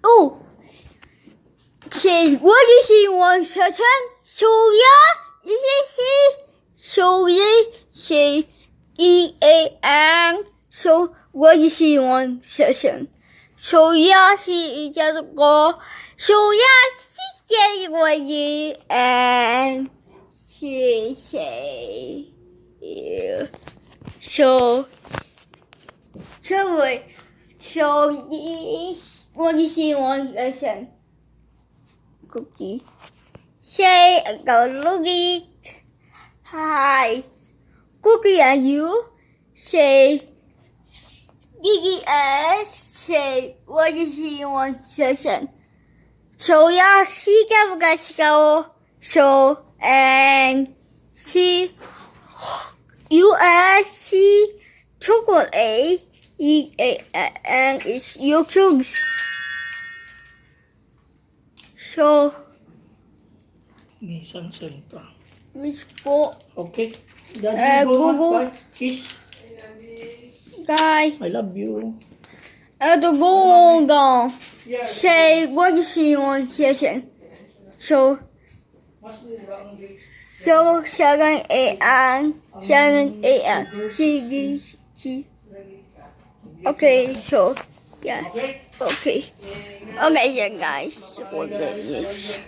哦，请我的希望小陈收呀，一些收一些 EAN 收我的希望小陈收呀是一家的歌，收呀是这个EAN 谢谢收这位收一我的希望小陈。Cookie. Say go look it. Hi. Cookie are you? Say Gigi S. Say what is he on session? So yeah, she go. So and she USC chocolate and it's your choice. So, Isang senta. which po, Okay. Daddy, Google. Bye. Kiss. guy, I love you. the go down. Say what you see on session. So, second AN. Okay, so, yeah. Okay. Okay, yeah, guys. Okay, yes.